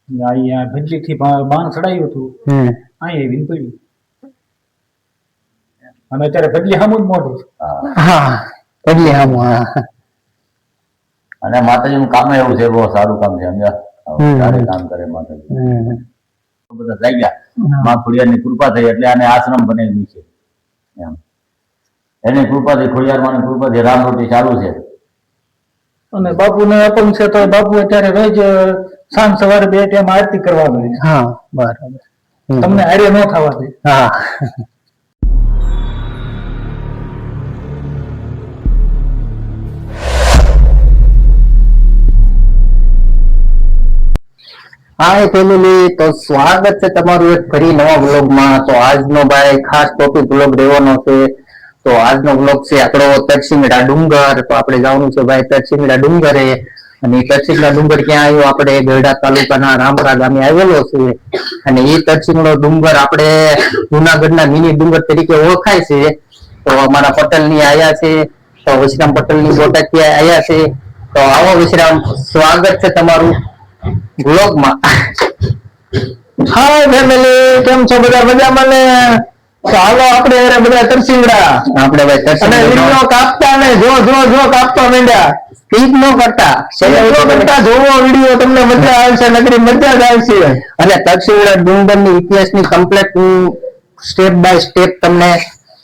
અહીંયા ભજલી થી બાણ ચડાયું હતું અહીંયા વિનપડ્યું અને અત્યારે ભજલી સામું જ મોઢું હા ભજલી સામું હા અને માતાજીનું કામ એવું છે બહુ સારું કામ છે સમજ્યા સારું કામ કરે માતાજી બધા લાગ્યા માં ખોડિયારની કૃપા થઈ એટલે આને આશ્રમ બનેલી છે એમ એની કૃપાથી ખોડિયાર માની કૃપાથી રામ રોટી ચાલુ છે અને બાપુને અપંગ છે તો બાપુ અત્યારે રોજ સાંજ સવારે 2 ટાઈમ આરતી કરવા દે હા બરાબર તમને આરે ન થવા દે હા હાય ફેમિલી તો સ્વાગત છે તમારું એક ફરી નવા વ્લોગમાં તો આજનો ભાઈ ખાસ ટોપિક વ્લોગ રહેવાનો છે તો આજનો વ્લોગ છે આપણો તરસિંગડા ડુંગર તો આપણે જવાનું છે ભાઈ તરસિંગડા ડુંગરે અને તરસિંગડા ડુંગર ક્યાં આવ્યો આપણે ગરડા તાલુકાના રામપરા ગામે આવેલો છે અને એ તરસિંગડો ડુંગર આપણે જુનાગઢના મિની ડુંગર તરીકે ઓળખાય છે તો અમારા પટેલની આયા છે તો વિશ્રામ પટેલની બોટાદથી આયા છે તો આવો વિશ્રામ સ્વાગત છે તમારું વ્લોગમાં હાય ફેમિલી કેમ છો બધા મજામાં ને ચાલો આપણે બધા તરસિંગડા આપણે ભાઈ તરસિંગડા વિડિયો કાપતા ને જો કાપતા માંડ્યા સ્કીપ ન કરતા જોવો વિડિયો તમને મજા આવશે નકરી મજા જ આવશે અને તરસિંગડા ડુંગરની ઇતિહાસની કમ્પ્લીટ સ્ટેપ બાય સ્ટેપ તમને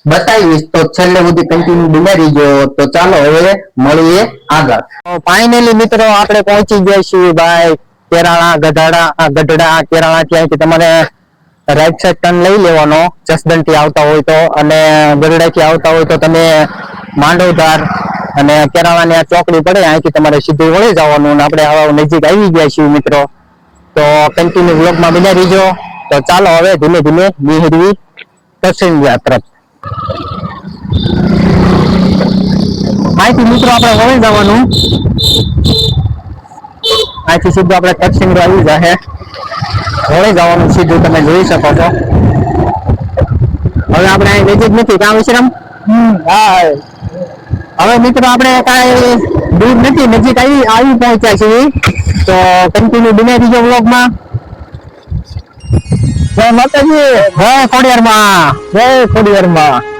બતાવીશ તો છેલ્લે સુધી કન્ટિન્યુ બિનારી ગયો તો ચાલો હવે મળીએ આગળ ફાઇનલી મિત્રો આપણે પહોંચી ગયા છીએ ભાઈ કેરાળા ગઢડા કેરાળા ત્યાંથી તમારે રાઈટ સાઈડ ટર્ન લઈ લેવાનો જસદણ થી આવતા હોય તો અને ગઢડા થી આવતા હોય તો તમે માંડવધાર અને કેરાળા ની આ ચોકડી પડે અહીંથી તમારે સીધું વળી જવાનું અને આપણે હવે નજીક આવી ગયા છીએ મિત્રો તો કન્ટિન્યુ વ્લોગ માં બિના રહીજો તો ચાલો હવે ધીમે ધીમે નિહરવી તરસિંગડા તરફ અહીંથી મિત્રો આપણે વળી જવાનું અહીંથી સીધું આપણે તરસિંગડા આવી જશે વળી જવાનું સીધું તમે જોઈ શકો છો હવે આપણે અહીં નજીક નથી કામ વિશ્રામ હવે મિત્રો આપણે કાંઈ દૂર નથી નજીક આવી પહોંચ્યા છીએ તો કન્ટિન્યુ બિના બીજો વ્લોગમાં જય માતાજી જય ખોડિયારમાં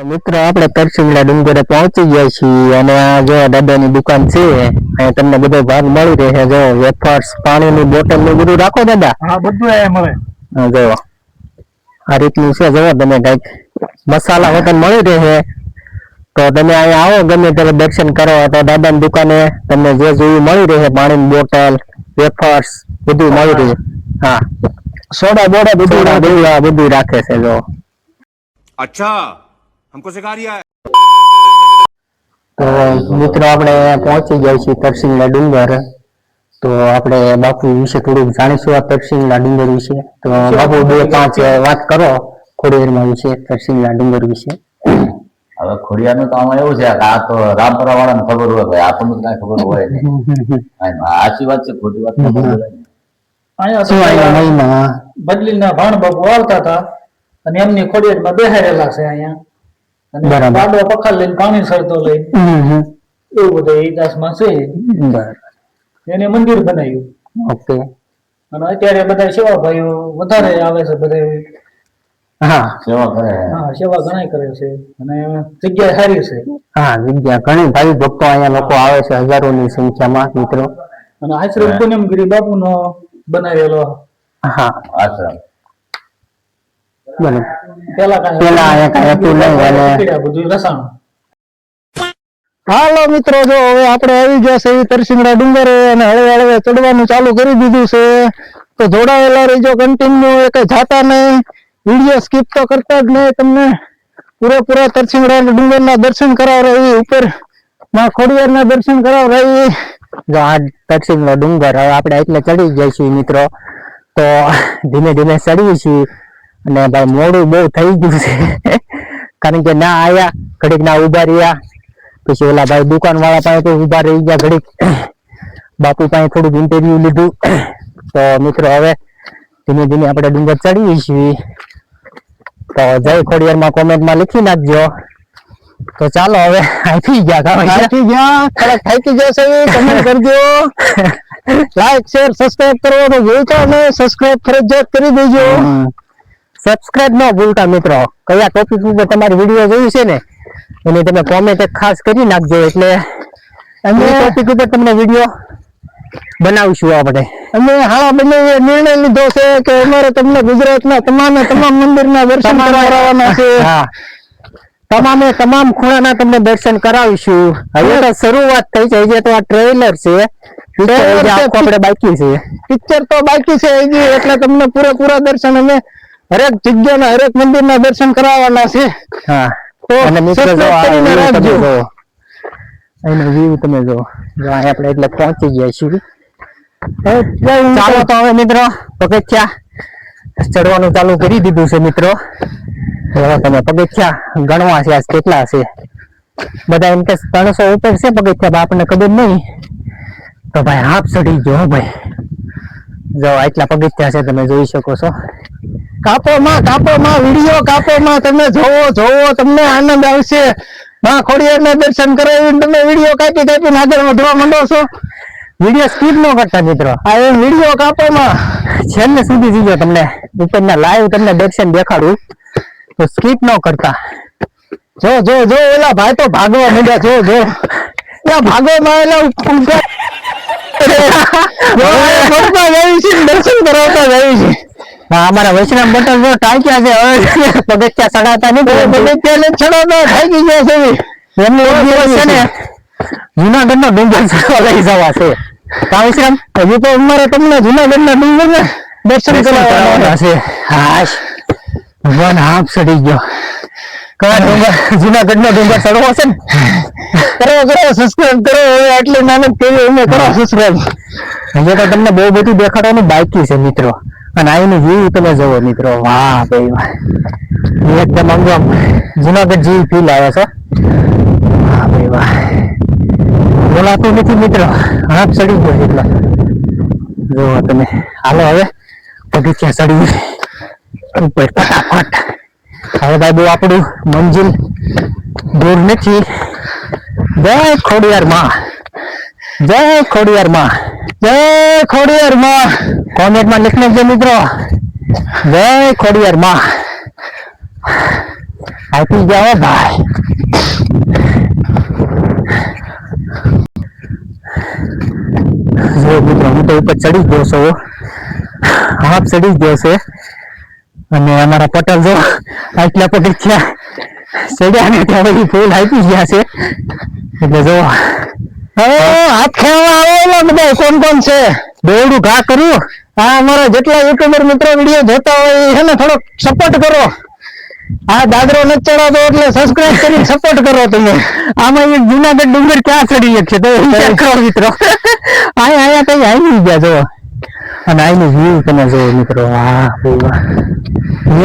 મિત્રો આપણે તરસિંગડા ડુંગરે પહોંચી ગયા છીએ અને આ જો દાદાની દુકાન છે અહીંયા તમને બધો ભાગ મળી રહે જો વેફર્સ પાણીની બોટલ ને બધું રાખો દાદા હા બધું અહીંયા મળે જો આ રીતનું છે જો તમે કઈક મસાલા વગર મળી રહે તો તમે અહીંયા આવો ગમે ત્યારે દર્શન કરો તો દાદાની દુકાને તમને જે જોયું મળી રહે પાણીની બોટલ વેફર્સ બધું મળી રહે હા સોડા બોડા બધું રાખે છે જો अच्छा हमको सिखा रिया તો મિત્રો આપણે પહોંચી ગયા છીએ તરસિંગડા ડુંગર તો આપણે બાપુ વિશે થોડુંક જાણીશું આ તરસિંગડા ડુંગર વિશે તો બાપુ 2-5 વાત કરો ખોડિયારમાં વિશે તરસિંગડા ડુંગર વિશે હવે ખોડિયારનું તો આમાં એવું છે કે આ તો રામપરા વાળાને ખબર હોય ભાઈ આપણને કઈ ખબર હોય નહીં સાચી વાત છે ખોટી વાત અહીંયા બદલીના ભાણ બાપુ આવતા હતા અને એમની ખોડિયારમાં બેહારેલા છે અહીંયા અને પાડો પખાલ લઈને પાણી સરતો લઈ એવું બધું ઇતિહાસમાં છે એને મંદિર બનાવ્યું ઓકે અને અત્યારે બધા સેવા ભાઈઓ વધારે આવે છે બધા હા સેવા કરે હા સેવા ઘણાય કરે છે અને જગ્યા સારી છે. હા જગ્યા ઘણી ભાઈ ભક્તો અહીંયા લોકો આવે છે હજારોની સંખ્યામાં મિત્રો. અને આશ્રમ પૂનમગીરી બાપુનો બનાવેલો હા આશ્રમ. બરાબર. પેલા અહીંયા કાંઈ હતું નહીં અને બધું રસાણ. હાલો મિત્રો, જો હવે આપણે આવી ગયા છે તરસિંગડા ડુંગરે અને હળવે હળવે ચડવાનું ચાલુ કરી દીધું છે. તો જોડાયેલા રહેજો કન્ટિન્યુ, એક જાતા નહીં, વિડીયો સ્કીપ તો કરતા જ નહીં. તમને પૂરેપૂરા તરસિંગડા ડુંગરના દર્શન કરાવરાવી, ઉપર માં ખોડિયારના દર્શન કરાવરાવી. જો આ તરસિંગડા ડુંગર હવે આપણે એટલે ચડી જઈશું મિત્રો. તો ધીમે ધીમે ચડીએ છીએ અને ભાઈ મોડું બહુ થઈ ગયું છે કારણ કે ના આયા ઘડીક ના ઉભા રહ્યા, પછી ઓલા ભાઈ દુકાન વાળા પાસે તો ઉભા રહી ગયા ઘડીક, બાપુ પાસે થોડુંક ઇન્ટરવ્યુ લીધું. તો મિત્રો હવે ધીમે ધીમે આપણે ડુંગર ચડીએ છીએ. તો જય ખોડિયારમાં કોમેન્ટમાં લખી નાખજો. તો ચાલો હવે થાકી ગયા થાકી જશે, કમેન્ટ કરજો, લાઈક શેર સબસ્ક્રાઇબ કરવાનું ભૂલતા નહીં, સબસ્ક્રાઇબ ફરજિયાત કરી દેજો. સબસ્ક્રાઇબ ન ભૂલતા મિત્રો. કયા ટોપિક ઉપર તમારી વિડીયો જોઈ છે ને એની તમે કોમેન્ટ ખાસ કરી નાખજો, એટલે અમે ટોપિક ઉપર તમને વિડીયો બનાવીશું. આપણે અમે હાલા બંને નિર્ણય લીધો છે કે અમારે તમને ગુજરાતના તમામે તમામ મંદિરના દર્શન કરાવવાના છે. તમામે તમામ ખૂણાના તમને દર્શન કરાવીશું. હવે તો શરૂઆત થઈ છે, હજી તો આ ટ્રેલર છે, આપણે બાકી છે, પિક્ચર તો બાકી છે હજી, એટલે તમને પૂરેપૂરા દર્શન અમે હરેક જગ્યાના હરેક મંદિરના દર્શન કરાવવાના છે. હા અને મિત્રો જો અહીંનો વ્યૂ તમે જો અહીંયા આપણે એટલે પહોંચી ગયા છીએ. ચાલો તો હવે મિત્રો પગથિયા ચડવાનું ચાલુ કરી દીધું છે મિત્રો. તમે પગથિયા ગણવા છે આજ કેટલા છે, બધા એમ કે 300 ઉપર છે પગથિયા, આપણને ખબર નહીં. તો ભાઈ હાફ ચડી ગયો ભાઈ, જો આટલા પગથિયા છે તમે જોઈ શકો છો. કાપોમાં વિડીયો કાપોમાં તમે જોવો તમને આનંદ આવશે. માં ખોડિયારના દર્શન કરાવીને તમે વિડીયો કાપીને આગળ વધવા માંડો છો. વિડીયો સ્કીપ ન કરતા મિત્રો, આ એમ વિડીયો કાપોમાં છેલ્લે સુધી જીજો, તમને ઉપરના લાઈવ તમને દર્શન દેખાડું, તો સ્કીપ ન કરતા. જો ઓલા ભાઈ તો ભાગવા માંડ્યા, જો ભાગવામાં એલા દર્શન કરાવતા જાય છે. અમારા વૈષ્ણવ બટન જો ટાંક્યા છે, હવે પગથિયા ચડાતા નહીં, પગથિયા ચડાવતા થાકી ગયા છે. એમની છે ને જુનાગઢનો ડુંગર ચડવા લઈ જવા છે. વૈષ્ણવ હજી તો અમારે તમને જુનાગઢના ડુંગર દર્શન કરાવવાના છે. હાશ વન હાફ ચડી ગયો. કયા ડુંગર? જુનાગઢનો ડુંગર ચડવો છે ને. કરો સબસ્ક્રાઇબ કરો, હવે આટલી મહેનત કરી અમે કરો સબસ્ક્રાઇબ. હજી તો તમને બહુ બધું દેખાડવાનું બાકી છે મિત્રો. અને અહીંનું વ્યૂ તમે જોવો મિત્રો, વાહ ભાઈ વાહ, એકદમ આમ જુનાગઢ જેવી ફીલ આવે છે. વાહ ભાઈ વાહ, બોલાતું નથી મિત્રો, હાથ ચડી ગયો એટલો. જોવો તમે, હાલો હવે પગથિયા ચડી ઉપર ફટાફટ. હવે ભાઈ બહુ આપણું મંજિલ દૂર નથી. જય ખોડિયાર માં, જય ખોડિયાર માં, જય ખોડિયાર માં. કોમેન્ટમાં લખી નાખજો મિત્રો, જય ખોડિયાર માં. આપી જાઓ ભાઈ. જો મિત્રો હું તો ઉપર ચડી ગયો છું, હાફ ચડી ગયો છે. અને અમારા પટેલ જો આટલા પગથિયા ચડ્યા ને ત્યાં બધી ફૂલ આપી ગયા છે. એટલે જો હાથ ખેવા આવેલા બધા કોણ છે, દોડું ઘા કર્યું. હા અમારા જેટલા યુટ્યુબર મિત્રો વિડીયો જોતા હોય છે ને થોડોક સપોર્ટ કરો. આ દાદરો નથી ચડાવતો એટલે સબસ્ક્રાઇબ કરી સપોર્ટ કરો તમે. આમાં એક જુનાગઢ ડુંગર ક્યાં ચડી શકશે તો વિચાર કરો મિત્રો. આયા કઈ આવી ગયા જો, અને આનું વ્યૂ તમે જોવો મિત્રો, વાહ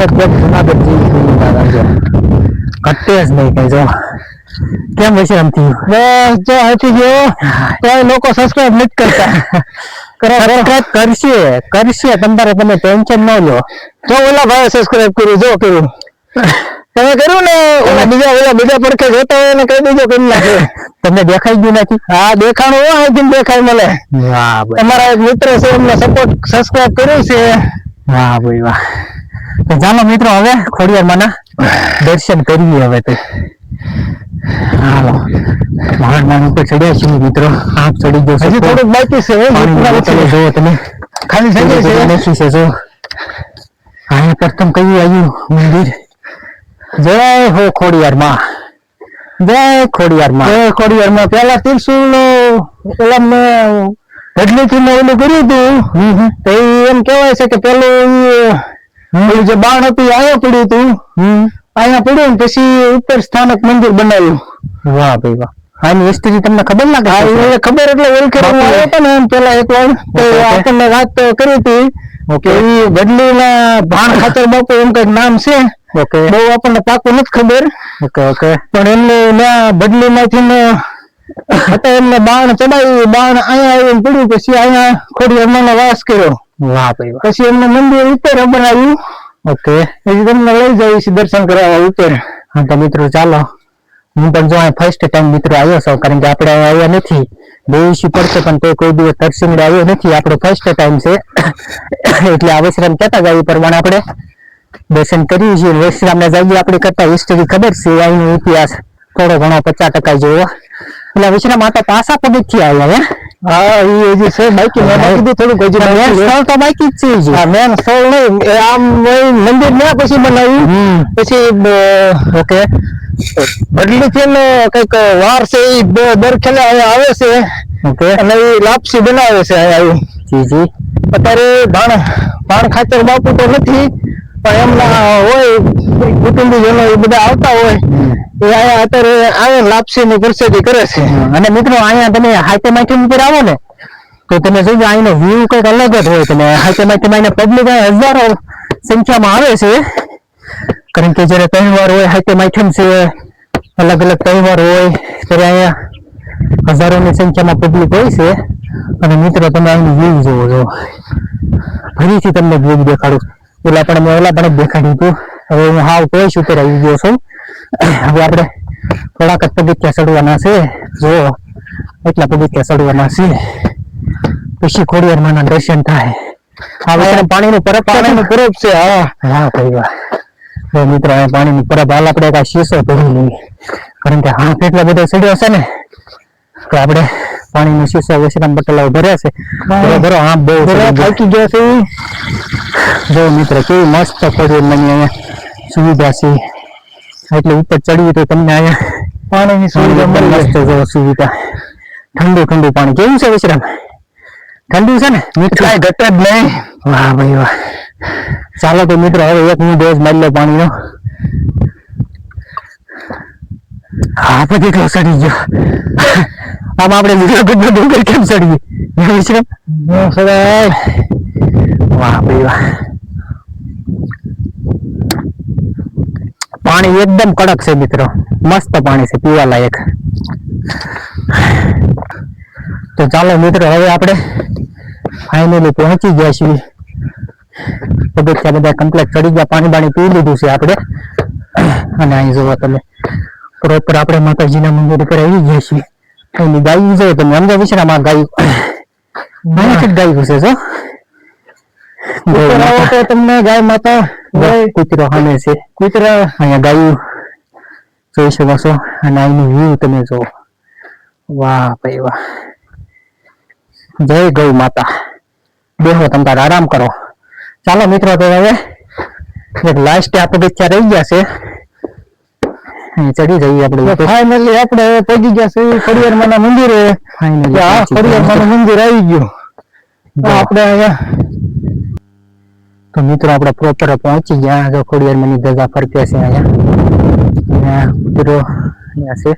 એકદમ જુનાગઢ જેવી ઘટે જ નહીં કઈ. જો કેમ હશે આમ થયું, બસ જો આથી ગયો ત્યાં લોકો સબસ્ક્રાઇબ નથી કરતા. કરશે તમારે, તમે ટેન્શન ન લો. જો ઓલા ભાઈ સબસ્ક્રાઇબ કર્યું, જો કર્યું તમે કર્યું ને, ઓલા બીજા પડખે જોતા હોય ને કહી દેજો કરી નાખે. તમને દેખાઈ ગયું નથી? હા દેખાણું હોય, અહીંથી દેખાય મને. તમારા એક મિત્ર છે એમને સપોર્ટ સબસ્ક્રાઇબ કર્યું છે, વાહ ભાઈ વાહ. તો ચાલો મિત્રો હવે ખોડિયારમાંના દર્શન કરીએ હવે તો. હાલો મહાન ઉપર ચડ્યા છીએ મિત્રો. આપ ચડી ગયો હજી થોડુંક બાકી છે. જોવો તમે ખાલી થઈ છે જો. અહીંયા પ્રથમ કયું આવ્યું મંદિર. જય હો ખોડિયારમાં. જય ખોડિયારમાં. જય ખોડિયારમાં. પેલા ત્રિશુલ નો પેલા મેં ભડલીથી મેં ઓલું કર્યું હતું તો એમ કેવાય છે કે પેલું પેલું જે બાણ હતું અહીંયા પડ્યું હતું. અહીંયા પડ્યું ને પછી ઉપર સ્થાનક મંદિર બનાવ્યું. વાહ ભાઈ વાહ. આની હિસ્ટ્રી તમને ખબર ના? હા ખબર. એટલે ઓળખે આવ્યો હતો ને એમ પેલા એક વાર તો આપણને વાત કરી હતી કે એ ભડલી ના ભાણ ખાતર બાપુ એમ કઈક નામ છે. ઓકે. બહુ આપણને પાકું નથી ખબર. Okay okay. પણ એમને ભડલી માંથી હતા એમને બાણ ચડાવી. બાણ અહીંયા આવીને પડ્યું પછી અહીંયા ખોડિયારમાં વાસ કર્યો. વાહ ભાઈ. પછી એમને મંદિર ઉપર બનાવ્યું. ઓકે. પછી તમને લઈ જઈએ દર્શન કરાવવા ઉપર. હા તો મિત્રો ચાલો. હું પણ જો ફર્સ્ટ ટાઈમ મિત્રો આવ્યો છું કારણ કે આપણે આવ્યા નથી. બહુ ઇસ્યુ પડશે પણ તે કોઈ દિવસ તરસિંગડા આવ્યો નથી. આપણો ફર્સ્ટ ટાઈમ છે એટલે આ વિશ્રામ કહેતા જાય એ પ્રમાણે આપણે દર્શન કરીએ છીએ. વિશ્રામને જઈએ આપણે કરતા હિસ્ટ્રી ખબર છે અહીંનો ઇતિહાસ થોડો ઘણો 50% જેવો. એટલે વિશ્રામ આ તો પાછા પગથિયા આવ્યા. હા એ જે છે બાકી મેં કીધું થોડુંક હજી મેન સ્થળ તો બાકી જ છે. હા મેન સ્થળ નહીં આમ મંદિર ને પછી બનાવ્યું પછી. ઓકે. ભડલી થી કઈક વાર છે એ દર ખેલે આવે છે. ઓકે. અને એ લાપસી બનાવે છે આવ્યું. જી જી. અત્યારે ભાણ ખાતર બાપુ તો નથી પણ એમના હોય કુટુંબીજનો એ બધા આવતા હોય એ અહીંયા અત્યારે આવે લાપસી ની પ્રસાદી કરે છે. અને મિત્રો અહીંયા તમે હાથે માઠી ઉપર આવો ને તો તમે જોજો અહીંનો વ્યૂ કઈક અલગ જ હોય. તમે હાથે માઠી પબ્લિક હજારો સંખ્યામાં આવે છે કારણ કે જયારે તહેવાર હોય હાથે માઠમ છે અલગ અલગ તહેવાર હોય ત્યારે અહીંયા હજારોની સંખ્યામાં પબ્લિક હોય છે. અને મિત્રો તમે અહીંનું વ્યૂ જોવો છો. ફરીથી તમને વ્યૂ દેખાડું. ઓલા પણ દેખાડ્યું હતું. હવે હું હાવ ટોચ ઉપર આવી ગયો છું. હવે આપણે થોડાક પગથિયા ચડવાના છે. જો એટલા પગથિયા ચડવાના છે પછી ખોડિયારમાંના દર્શન થાય. હવે પાણીનું પરબ છે. હા હા ભાઈ વાહ. મિત્રો અહીંયા પાણીની પરબ હાલ આપણે એક શીશો ભરી લઈએ કારણ કે હાથ એટલા બધા ચડ્યો છે ને તો આપણે પાણીનો શીશો વિશ્રામ પટેલ ભર્યા છે. બરોબર. હા બહુ થાકી ગયા છે. જો મિત્ર કેવી મસ્ત ખોડિયારમાંની અહીંયા સુવિધા છે. એટલે ઉપર ચડ્યું તો તમને અહીંયા પાણીની સુવિધા મળી મસ્ત. જો સુવિધા ઠંડુ ઠંડુ પાણી કેવું છે વિશ્રામ? ઠંડુ છે ને મિત્રો? કાંઈ ઘટે જ નહીં. વાહ ભાઈ વાહ. ચાલો તો મિત્રો હવે એક હું ડોઝ મારી લો પાણીનો. હા પછી એટલો ચડી ગયો. આમ આપણે વિજયગઢ નો ડુંગર કેમ ચડીએ વિશ્રામ? વાહ ભાઈ વાહ. પાણી એકદમ કડક છે મિત્રો. મસ્ત પાણી છે પીવા લાયક. તો ચાલો મિત્રો હવે આપણે ફાઇનલી પહોંચી ગયા છીએ. પગથિયા બધા કમ્પ્લીટ ચડી ગયા. પાણી પી લીધું છે આપણે. અને અહીં જોવો તમે પ્રોપર આપણે માતાજીના મંદિર ઉપર આવી ગયા છીએ. એની ગાયું જોવો તમે સમજો વિશ્રામ. આ ગાયું ગાયું છે જો તમને ગાય માતા કૂતરો સામે છે. કૂતરા અહીંયા ગાયું જોઈ શકો છો. અને અહીંનું વ્યૂ તમે જો. વાહ ભાઈ વાહ. જય ગૌ માતા. બેહો તમ તાર આરામ કરો. ચાલો મિત્રો તો હવે એક લાસ્ટ આ પગથિયા રહી ગયા છે. ચડી જઈએ આપણે. ફાઇનલી આપણે પહોંચી ગયા છે ખોડિયારમાંના મંદિરે. ફાઇનલી આ ખોડિયારમાંનું મંદિર આવી ગયું આપણે અહીંયા. તો મિત્રો આપણે પ્રોપર પહોંચી ગયા. જો ખોડિયારમાંની ધજા ફરકે છે અહીંયા. મિત્રો અહીંયા છે.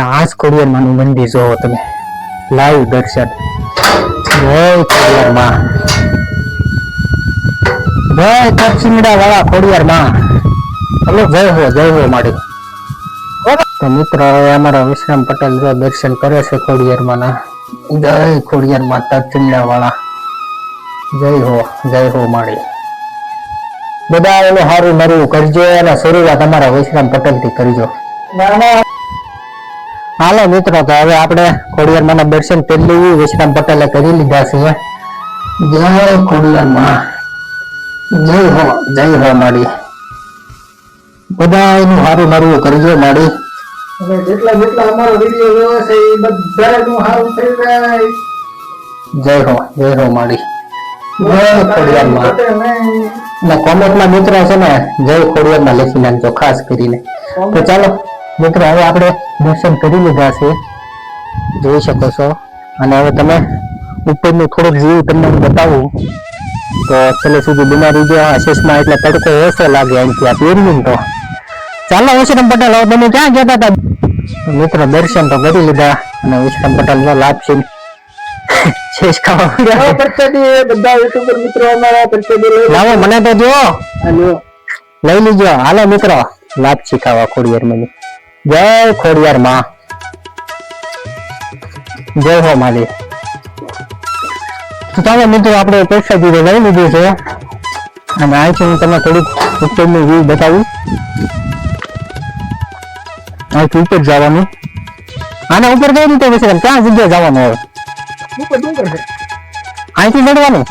આ જ ખોડિયારમાંનું મંદિર જોવો તમે લાઈવ દર્શન. જય ખોડિયારમાં. જય તરસિંગડા વાળા ખોડિયારમાં. જય હો માડી. તો મિત્રો હવે અમારા વિશ્રામ પટેલ જો દર્શન કરે છે ખોડિયારમાંના. જય ખોડિયારમાં તરસિંગડા વાળા. જય હો માડી. બધા એનું સારું નરવું કરજો અને શરૂઆત અમારા વિશ્રામ પટેલ થી કરજો. હાલો મિત્રો તો હવે આપણે ખોડિયારમાંના દર્શન પહેલી વિશ્રામ પટેલે કરી લીધા છે. જય ખોડિયારમાં. જય હો માડી બધા એનું સારું સારું કરજો માડી. અને જેટલા જેટલા અમારો વિડીયો જોવે છે એ બધાનું સારું થઈ જાય. જય હો માડી. જય ખોડિયારમાં. ના કોમેન્ટમાં મિત્રો છે ને જય ખોડિયારમાં લખી નાખજો ખાસ કરીને. તો ચાલો મિત્રો હવે આપણે દર્શન કરી લીધા છે, જોઈ શકો છો. અને હવે તમે ઉપરનું થોડુંક વ્યૂ તમને હું બતાવું તો છેલ્લે સુધી બીમારી જો આશીષમાં એટલે તડકો ઓછો લાગે અહીંથી આ પેરવીને. તો ચાલો વિશ્રામ પટેલ, હવે તમે ક્યાં ગયા હતા મિત્રો? દર્શન તો કરી લીધા અને વિશ્રામ પટેલ જો લાપસી શેષ ખાવા મળ્યા. બધા યુટ્યુબર મિત્રો અમારા પ્રત્યેક લાવો મને તો જો લઈ લીજો. હાલો મિત્રો લાપસી ખાવા ખોડિયાર માં. જય ખોડિયાર માં, જય હો માલી. તો ચાલો મિત્રો આપણે પ્રસાદી લઈ લીધું છે અને અહીંથી હું તમને થોડીક ઉપરનું વ્યૂ બતાવું. અહીંથી ઉપર જવાનું. આને ઉપર કઈ રીતે વિશે ક્યાં જગ્યાએ જવાનું હવે? અહીંથી ચડવાનું.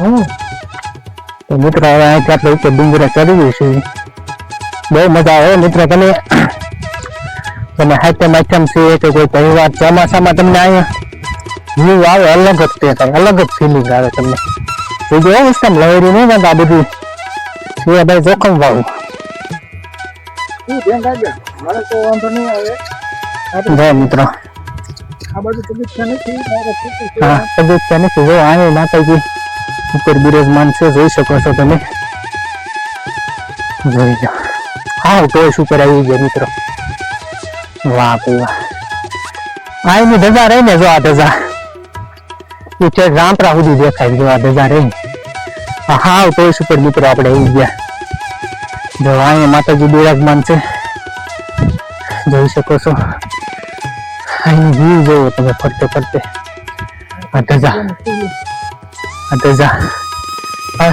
તો મિત્રો હવે અહીંથી આપણે ઉપર ડુંગરે ચડી જઈશું. બહુ મજા આવે મિત્રો. તમે હાથમ છે કે કોઈ તહેવાર ચોમાસામાં તમને અહીંયા વ્યૂ આવે અલગ જ તે થાય, અલગ જ ફિલિંગ આવે તમને. જો વિસ્તાર લહેરી નહીં ને આ બધું ભાઈ જોખમ વાળું. જો મિત્રો આ બધું પગથિયા નથી. હા પગથિયા નથી. જો આ માતાજી ઉપર બિરાજમાન છે, જોઈ શકો છો તમે. જોઈ લો. હા ટોચ ઉપર આવી ગયા મિત્રો. વાહ ભાઈ વાહ. આ એની ધજા રહી ને, જો આ ધજા એ છે રામપરા સુધી દેખાય. જો આ ધજા રહી. હા ટોચ ઉપર મિત્રો આપણે આવી ગયા. જો અહીંયા માતાજી બિરાજમાન છે, જોઈ શકો છો. અહીં વ્યૂ જોવો તમે ફરતે ફરતે. આ ધજા, આ ધજા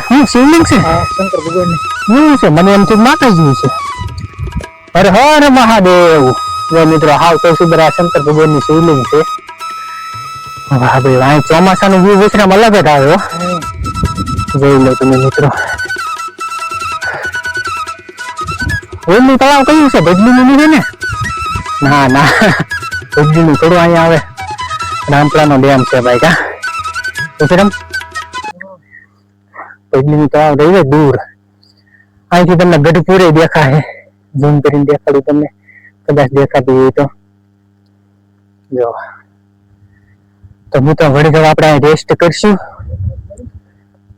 શું શિવલિંગ છે? શંકર ભગવાન શું છે? મને એમ તો માતાજી છે. અરે હર મહાદેવ. જો મિત્રો હાવ તો સુબર આ શંકર ભગવાન ની શિવલિંગ છે. વાહ ભાઈ અહીં ચોમાસાનું વ્યૂ વિશ્રામ અલગ જ આવ્યો. જોઈ લો તમે મિત્રો. ઓલું તળાવ કયું છે? ભજલીનું છે ને? ના ના ભજલીનું થોડું અહીંયા આવે. રામપરાનો ડેમ છે ભાઈ. કા વિશ્રામ ભજલીનું તળાવ રહી દૂર. અહીંથી તમને ગઢપુરે દેખાય. ઝૂમ કરીને દેખાડું તમને, કદાચ દેખાતું હોય તો. જો તો મિત્રો ઘડી ઘડી આપણે રેસ્ટ કરશું.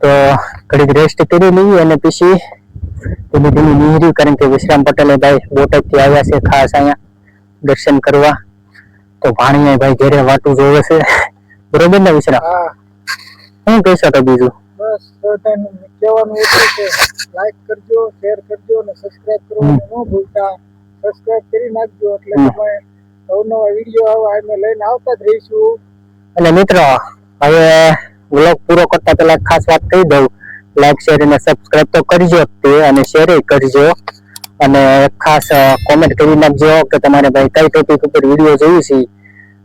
તો ઘડીક રેસ્ટ કરી લઈએ અને પછી ધીમે ધીમે નીકળ્યું. કારણ કે વિશ્રામ પટેલે ભાઈ બોટાદથી આવ્યા છે ખાસ અહીંયા દર્શન કરવા. તો ભાણીએ ભાઈ ઘરે વાટું જોવે છે. બરોબર ને વિશ્રામ? શું કહેશો તો બીજું? બસ કહેવાનું એટલું કે લાઈક કરજો, શેર કરજો અને સબસ્ક્રાઇબ કરવાનું ન ભૂલતા. સબસ્ક્રાઇબ કરી નાખજો એટલે તમે નવા વિડીયો આવે અમે લઈને આવતા જ રહીશું. અને મિત્રો હવે વ્લોગ પૂરો કરતા પહેલા ખાસ વાત કહી દઉં, લાઈક શેર અને સબસ્ક્રાઇબ તો કરજો તે, અને શેર કરજો. અને ખાસ કોમેન્ટ કરી નાખજો કે તમારે ભાઈ કઈ ટોપિક ઉપર વિડીયો જોયું છે.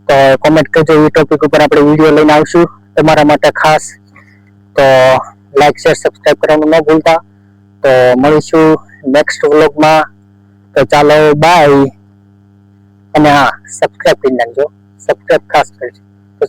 તો કોમેન્ટ કરજો, એ ટોપિક ઉપર આપણે વિડીયો લઈને આવશું તમારા માટે ખાસ. તો લાઈક શેર સબસ્ક્રાઇબ કરવાનું ન ભૂલતા. તો મળીશું નેક્સ્ટ વ્લોગમાં. તો ચાલો બાય. અને હા સબસ્ક્રાઇબ કરી નાખજો, સબસ્ક્રાઇબ ખાસ કરજો. તો